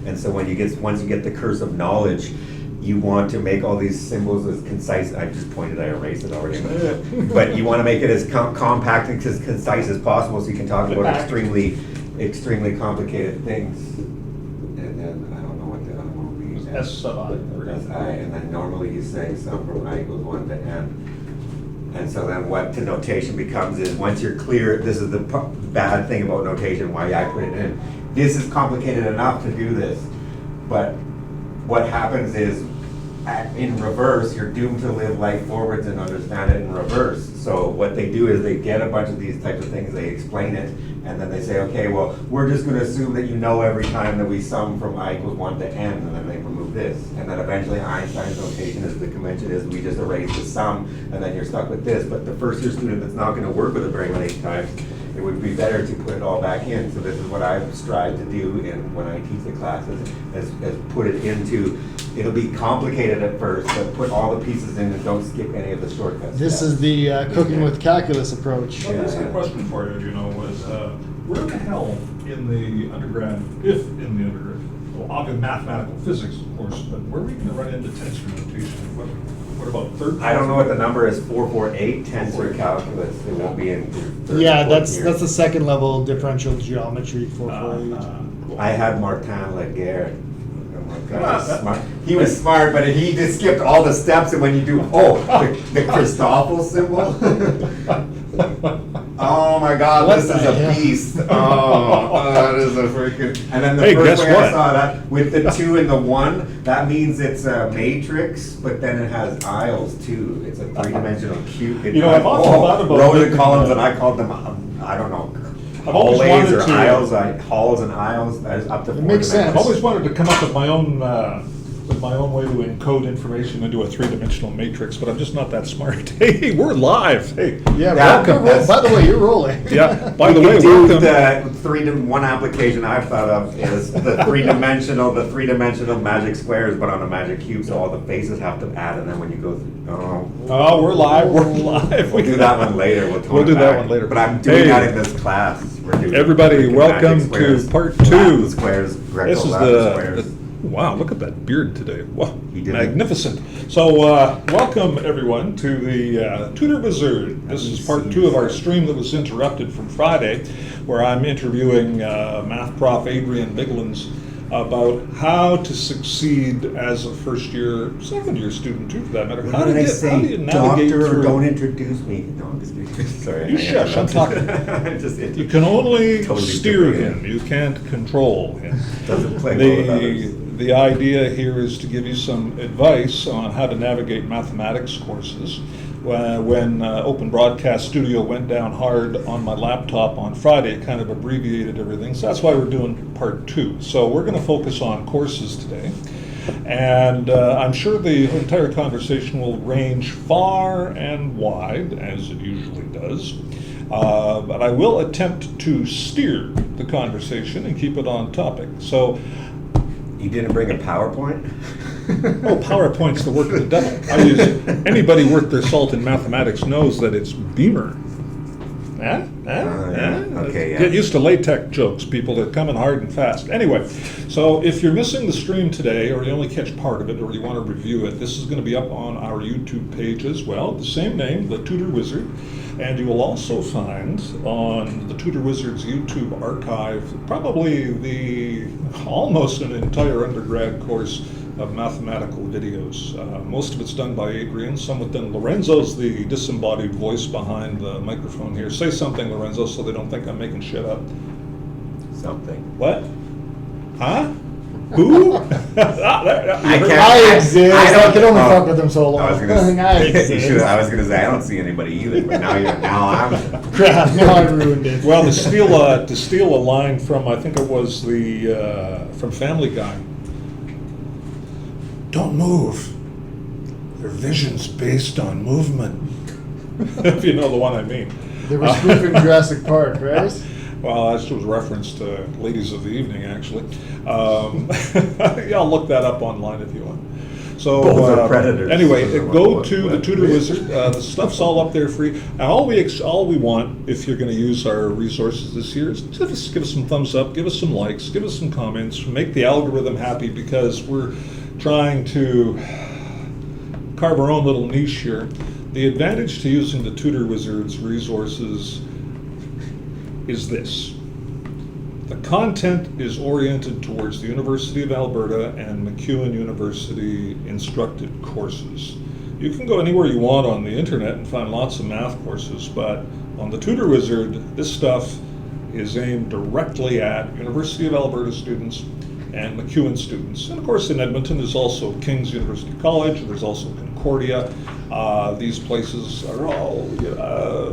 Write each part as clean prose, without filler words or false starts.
And so once you get the curse of knowledge, you want to make all these symbols as concise. I just pointed, I erased it already. But you want to make it as compact and as concise as possible so you can talk about extremely complicated things. And then, I don't know what the other one would be. S sub I. That's I, and then normally he's saying sum from I equals 1 to n. And so then what the notation becomes is, once you're clear, this is the bad thing about notation, why I put it in. This is complicated enough to do this, but what happens is, in reverse, you're doomed to live life forwards and understand it in reverse. So what they do is they get a bunch of these types of things, they explain it, and then they say, okay, well, we're just going to assume that you know every time that we sum from I equals 1 to n, and then they remove this. And then eventually Einstein's notation is, the convention is, we just erase the sum, and then you're stuck with this. But the first year student that's not going to work with it very many times, it would be better to put it all back in. So this is what I strive to do when I teach the classes, is put it into, it'll be complicated at first, but put all the pieces in and don't skip any of the shortcuts. This is the cooking with calculus approach. Well, that's a question for you, was where the hell in the undergrad, if in the undergrad, well, obviously mathematical physics, of course, but where are we going to run into tensor notation? What about third? I don't know what the number is, 448 tensor calculus. It won't be in third Yeah, or that's fourth year. the second level differential geometry for 448. I had Martin Laguerre. Smart. He was smart, but he just skipped all the steps, and when you do, the Christoffel symbol. Oh my God, What this is the a hell? beast. That is a freaking. And then the Hey, first guess way I what? saw that, with the 2 and the 1, that means it's a matrix, but then it has aisles too. It's a 3-dimensional cube. You know, I've often thought about rows and making, columns, and I called them, I don't know, I've always hallways wanted or to- aisles, halls and aisles. That is up to 4 makes sense. I've always wanted to come up with my own way to encode information into a 3-dimensional matrix, but I'm just not that smart. Hey, we're live. Hey, Yeah, welcome. welcome. By the way, you're rolling. yeah. By the You way, can do welcome. one application I've thought of is the three-dimensional magic squares, but on a magic cube, so all the faces have to add, and then when you go through, Oh, we're live. We're live. we'll do that one later. We'll do that one later. But I'm doing Hey. that in this class. We're doing Everybody, freaking welcome magic squares, to part Latin 2. squares, This is Greco-Latin squares. wow, look at that beard today. Wow, He did it. magnificent. So, welcome everyone to the Tutor Wizard. This is part 2 of our stream that was interrupted from Friday, where I'm interviewing math prof Adrian Biglins about how to succeed as a first-year, second-year student too, for that matter. How did I say, how do you navigate doctor, or through? don't introduce me? No, I'm just kidding. Sorry. You shush, I'm talking. Just You can only Totally steer different, him. You can't control him. Doesn't play well with others. The idea here is to give you some advice on how to navigate mathematics courses. When Open Broadcast Studio went down hard on my laptop on Friday, it kind of abbreviated everything. So that's why we're doing part 2. So we're going to focus on courses today. And I'm sure the entire conversation will range far and wide, as it usually does. But I will attempt to steer the conversation and keep it on topic. So, You didn't bring a PowerPoint? oh, PowerPoint's the work of the devil. I use anybody worth their salt in mathematics knows that it's Beamer. yeah. Okay, yeah. Get used to LaTeX jokes, people. They're coming hard and fast. Anyway, so if you're missing the stream today, or you only catch part of it, or you want to review it, this is going to be up on our YouTube page as well. The same name, The Tutor Wizard. And you will also find on the Tutor Wizard's YouTube archive probably almost an entire undergrad course of mathematical videos. Most of it's done by Adrian, some with them. Lorenzo's the disembodied voice behind the microphone here. Say something, Lorenzo, so they don't think I'm making shit up. Something. What? Huh? Who? I exist. I can only fuck with them so long. I was gonna I say, exist. I was gonna say I don't see anybody either, but now I'm. Crap, now I ruined it. Well, to steal a line from, I think it was from Family Guy. Don't move. Their vision's based on movement. If you know the one I mean. They were spoofing Jurassic Park, right? Well, that was reference to Ladies of the Evening, actually. Yeah, I'll look that up online if you want. So Both are predators. anyway, go to the What? Tutor Wizard. The stuff's all up there free. And all we want, if you're going to use our resources this year, is just give us some thumbs up, give us some likes, give us some comments, make the algorithm happy, because we're trying to carve our own little niche here. The advantage to using the Tutor Wizard's resources is this. The content is oriented towards the University of Alberta and MacEwan University instructed courses. You can go anywhere you want on the internet and find lots of math courses, but on the Tutor Wizard, this stuff is aimed directly at University of Alberta students and MacEwan students. And of course, in Edmonton, there's also King's University College, there's also Concordia. These places are all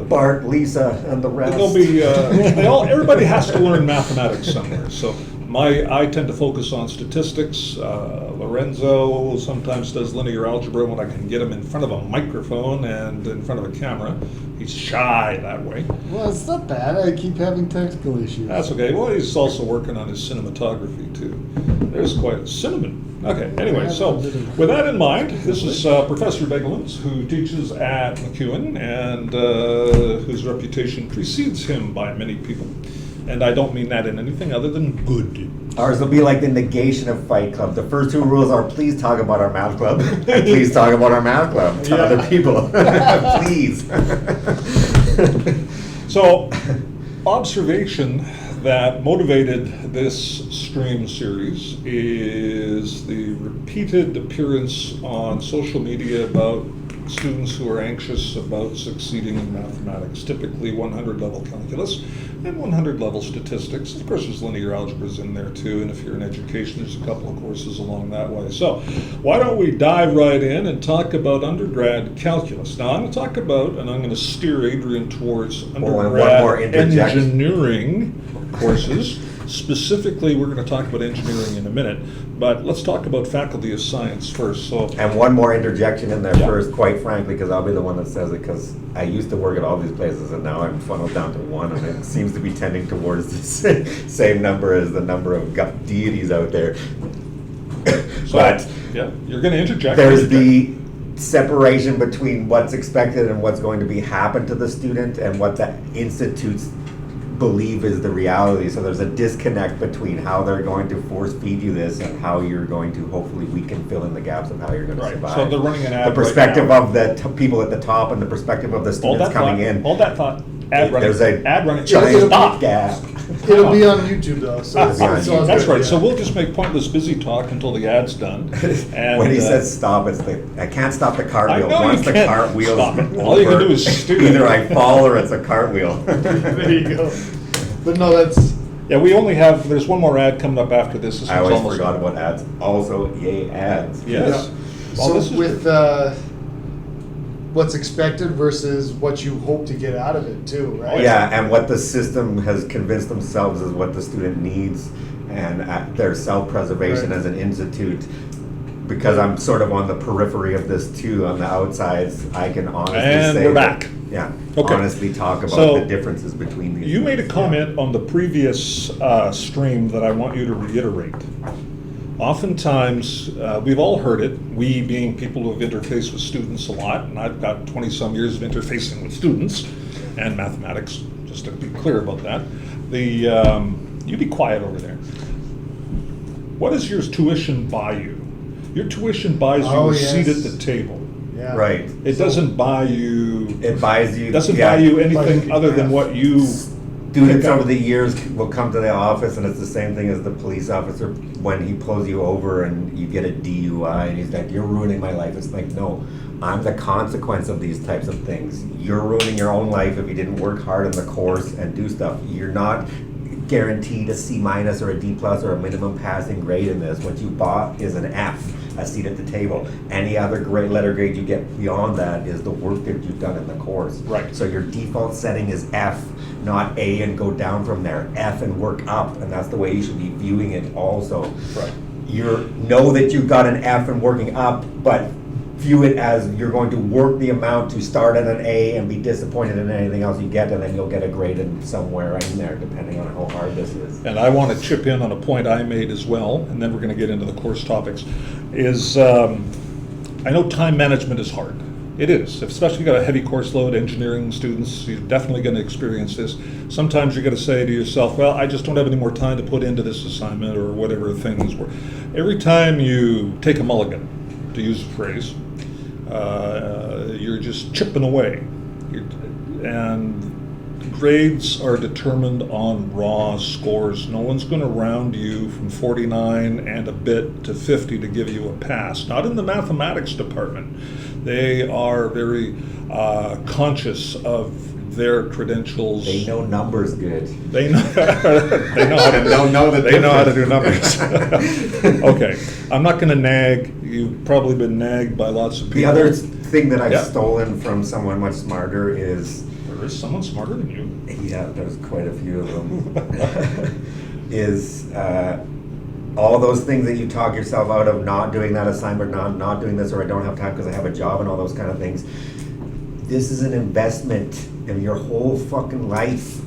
Bart, Lisa, and the rest. They'll be, everybody has to learn mathematics somewhere. So I tend to focus on statistics. Lorenzo sometimes does linear algebra when I can get him in front of a microphone and in front of a camera. He's shy that way. Well, it's not bad. I keep having technical issues. That's okay. Well, he's also working on his cinematography too. There's quite cinnamon. Okay, anyway, so with that in mind, this is Professor Begelins, who teaches at MacEwan and whose reputation precedes him by many people. And I don't mean that in anything other than good. Ours will be like the negation of Fight Club. The first two rules are please talk about our math club and please talk about our math club to other people. Please. So, observation that motivated this stream series is the repeated appearance on social media about students who are anxious about succeeding in mathematics, typically 100 level calculus and 100 level statistics. Of course, there's linear algebras in there too, and if you're in education, there's a couple of courses along that way. So why don't we dive right in and talk about undergrad calculus. Now I'm going to talk about, and I'm going to steer Adrian towards and one more undergrad interjection. engineering courses. Specifically, we're going to talk about engineering in a minute, but let's talk about Faculty of Science first. So, And one more interjection in there Yeah. first, quite frankly, because I'll be the one that says it, because I used to work at all these places and now I'm funneled down to one, and it seems to be tending towards the same number as the number of deities out there. But yeah, you're going to interject. there's the separation between what's expected and what's going to be happen to the student and what the institutes believe is the reality. So there's a disconnect between how they're going to force feed you this and how you're going to, hopefully we can fill in the gaps of how you're going to Right, survive. so they're running an ad the perspective right now. of the people at the top and the perspective of the students coming in. Hold that thought. Ad running. There's a ad running. giant Stop. gap. It'll be on YouTube though, so It'll be on it's all YouTube. That's good, right. yeah. So we'll just make pointless busy talk until the ad's done. And, When he says stop, it's the, I can't stop the cartwheel. I know Once you the can't cartwheel's stop it. over, All you can do is steer. either I fall or it's a cartwheel. There you go. But no, that's yeah, there's one more ad coming up after this. This I one's always almost forgot done. about ads. Also, yay, ads. Yes. yeah. Well, So this is with what's expected versus what you hope to get out of it too, right? Yeah, and what the system has convinced themselves is what the student needs, and their self-preservation Right. as an institute. Because I'm sort of on the periphery of this too, on the outsides, I can honestly And say we're that- back. Yeah, Okay. honestly talk about So, the differences between these. You made a things. comment on the previous stream that I want you to reiterate. Oftentimes, we've all heard it, we being people who have interfaced with students a lot, and I've got 20-some years of interfacing with students and mathematics, just to be clear about that. You be quiet over there. What does your tuition buy you? Your tuition buys you Oh, a seat yes. at the table. Yeah. Right. It doesn't buy you, It buys you. doesn't yeah. buy you anything Like, other than yeah. what you Students pick up. over the years will come to the office, and it's the same thing as the police officer when he pulls you over and you get a DUI, and he's like, "You're ruining my life." It's like, no, I'm the consequence of these types of things. You're ruining your own life if you didn't work hard in the course and do stuff. You're not guaranteed a C- or a D+ or a minimum passing grade in this. What you bought is an F, a seat at the table. Any other grade, letter grade you get beyond that is the work that you've done in the course. Right. So your default setting is F, not A and go down from there. F and work up, and that's the way you should be viewing it also. Right. You know that you got an F and working up, but view it as you're going to work the amount to start at an A and be disappointed in anything else you get, and then you'll get a grade in somewhere in there, depending on how hard this is. and I want to chip in on a point I made as well, and then we're going to get into the course topics, is I know time management is hard. It is, especially if you got a heavy course load, engineering students, you're definitely going to experience this. Sometimes you're going to say to yourself, well, I just don't have any more time to put into this assignment or whatever things were. Every time you take a mulligan, to use a phrase, you're just chipping away. And grades are determined on raw scores. No one's going to round you from 49 and a bit to 50 to give you a pass. Not in the mathematics department. They are very conscious of their credentials. They know numbers good. They know, they know how to Don't know the they know how to do difference. numbers. Okay, I'm not going to nag. You've probably been nagged by lots of people. The other thing that I've Yeah. stolen from someone much smarter is, There is someone smarter than you. yeah, there's quite a few of them, is all those things that you talk yourself out of, not doing that assignment, not doing this, or I don't have time because I have a job and all those kind of things. This is an investment in your whole fucking life.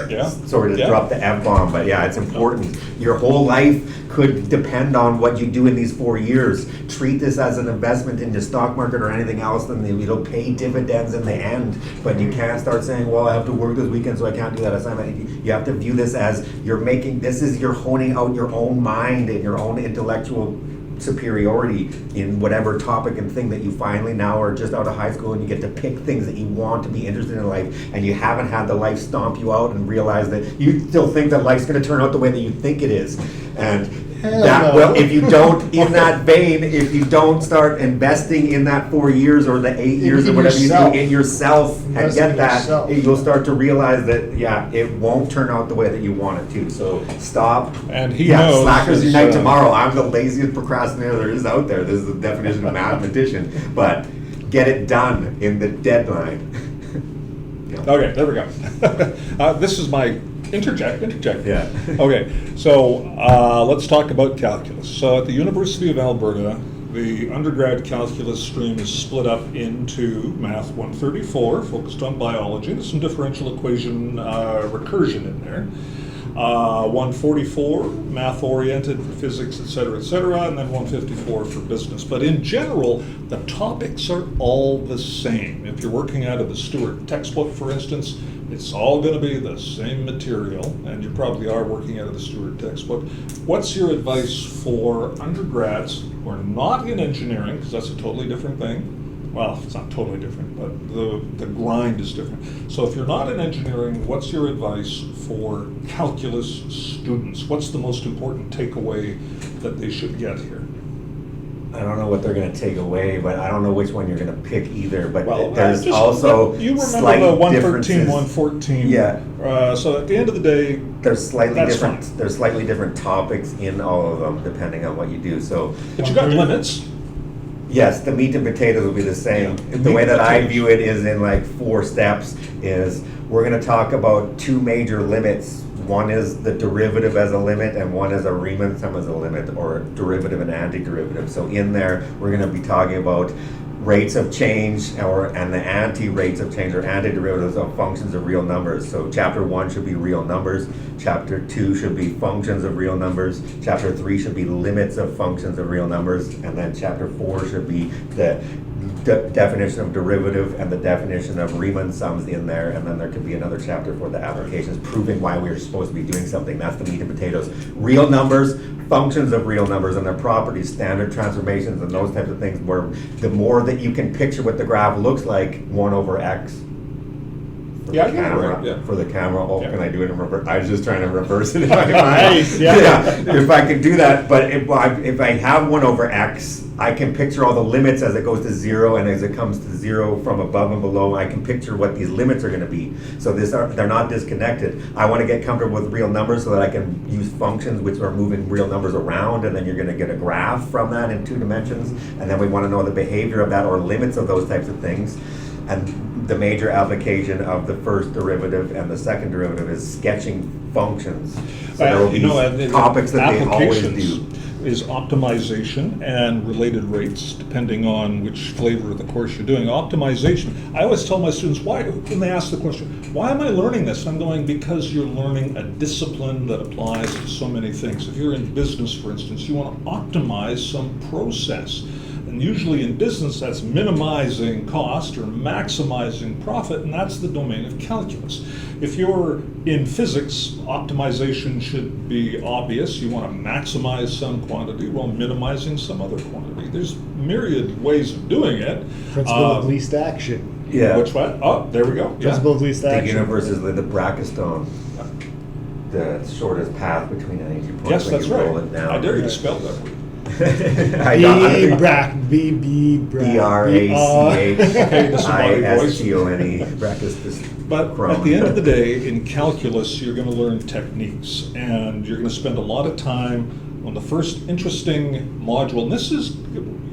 Yeah. Sorry to Yeah. drop the F-bomb, but yeah, it's important. Your whole life could depend on what you do in these 4 years. Treat this as an investment in the stock market or anything else, and it'll pay dividends in the end. But you can't start saying, well, I have to work this weekend, so I can't do that assignment. You have to view this as you're honing out your own mind and your own intellectual superiority in whatever topic and thing that you finally now are just out of high school, and you get to pick things that you want to be interested in life, and you haven't had the life stomp you out and realize that you still think that life's going to turn out the way that you think it is. And that, no. well, if you don't, in that vein, if you don't start investing in that 4 years or the 8 years or In whatever yourself. you do in yourself and Invest get in that, yourself. you'll start to realize that, yeah, it won't turn out the way that you want it to. So stop. And he Yeah, knows slackers his, unite tomorrow. I'm the laziest procrastinator there is out there. This is the definition of mathematician. But get it done in the deadline. Yeah. Okay, there we go. This is my interject. Yeah. Okay, so let's talk about calculus. So at the University of Alberta, the undergrad calculus stream is split up into Math 134, focused on biology. There's some differential equation recursion in there. 144, math-oriented for physics, et cetera, and then 154 for business. But in general, the topics are all the same. If you're working out of the Stewart textbook, for instance, it's all going to be the same material, and you probably are working out of the Stewart textbook. What's your advice for undergrads who are not in engineering, because that's a totally different thing? Well, it's not totally different, but the grind is different. So if you're not in engineering, what's your advice for calculus students? What's the most important takeaway that they should get here? I don't know what they're going to take away, but I don't know which one you're going to pick either. But there's just- also you remember slight the 113, differences. 114. Yeah. So at the end of the day, There's slightly That's different. fine. There's slightly different topics in all of them depending on what you do. So but you got limits. yes, the meat and potatoes will be the same. Yeah. The Meat way and that I potatoes. view it is in like 4 steps. Is we're going to talk about 2 major limits. One is the derivative as a limit, and one is a Riemann sum as a limit, or derivative and antiderivative. So in there, we're going to be talking about rates of change and the anti-rates of change, or antiderivatives of functions of real numbers. So chapter 1 should be real numbers, chapter 2 should be functions of real numbers, chapter 3 should be limits of functions of real numbers, and then chapter 4 should be the definition of derivative and the definition of Riemann sums in there, and then there could be another chapter for the applications proving why we're supposed to be doing something. That's the meat and potatoes. Real numbers, functions of real numbers and their properties, standard transformations, and those types of things, where the more that you can picture what the graph looks like, 1 over x. For Yeah, I the get it, camera, right, yeah. for the camera. Oh, Yeah. can I do it in reverse? I was just trying to reverse it in my mind. Nice, yeah. If I could do that, but if I have 1 over x, I can picture all the limits as it goes to 0, and as it comes to 0 from above and below, I can picture what these limits are going to be. So they're not disconnected. I want to get comfortable with real numbers so that I can use functions which are moving real numbers around, and then you're going to get a graph from that in 2 dimensions, and then we want to know the behavior of that or limits of those types of things. And the major application of the first derivative and the second derivative is sketching functions. So there will be the topics that they always applications do. is optimization and related rates, depending on which flavor of the course you're doing. Optimization, I always tell my students, why, when they ask the question, why am I learning this? I'm going, because you're learning a discipline that applies to so many things. If you're in business, for instance, you want to optimize some process. And usually in business, that's minimizing cost or maximizing profit, and that's the domain of calculus. If you're in physics, optimization should be obvious. You want to maximize some quantity while minimizing some other quantity. There's myriad ways of doing it. Principle of least action. Yeah. Which one? Oh, there we go. Yeah. Principle of least The action. universe is the Brachistone, the shortest path between any 2 points. Yes, when that's you roll right. it down. I dare you to spell that word. I don't. Okay, disembodied voice. Brachistone. Brachistone. But at the end of the day, in calculus, you're going to learn techniques, and you're going to spend a lot of time on the first interesting module. And this is,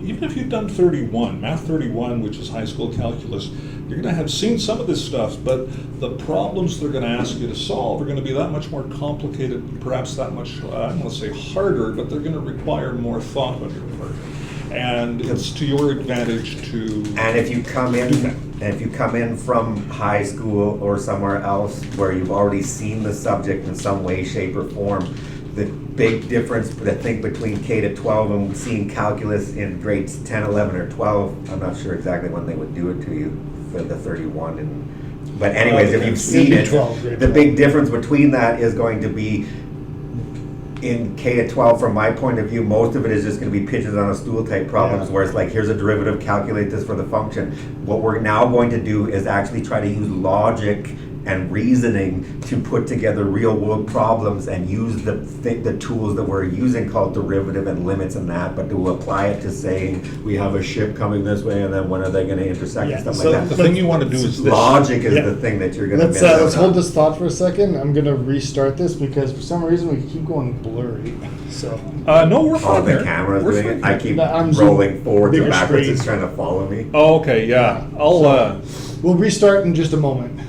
even if you've done 31, Math 31, which is high school calculus, you're going to have seen some of this stuff, but the problems they're going to ask you to solve are going to be that much more complicated, perhaps that much, I don't want to say harder, but they're going to require more thought on your part. And it's to your advantage to. And if you come in from high school or somewhere else where you've already seen the subject in some way, shape, or form, the big difference, I think, between K to 12 and seeing calculus in grades 10, 11, or 12, I'm not sure exactly when they would do it to you for the 31. But anyways, if you've seen it, 12, grade the 12. big difference between that is going to be in K to 12, from my point of view, most of it is just going to be pitches on a stool type problems, Yeah. where it's like, here's a derivative, calculate this for the function. What we're now going to do is actually try to use logic and reasoning to put together real world problems and use the tools that we're using called derivative and limits and that, but to apply it to saying we have a ship coming this way and then when are they going to intersect Yeah, and stuff So like the that. thing you want to do is this. Logic is Yeah. the thing that you're going to Let's hold this thought for a second. I'm gonna restart this because for some reason we keep going blurry. So No, we're Oh, fine the there. camera's We're doing fine it. I keep No, I'm rolling forwards and bigger backwards. screen. It's trying to follow me. Oh, okay, yeah. I'll, we'll restart in just a moment.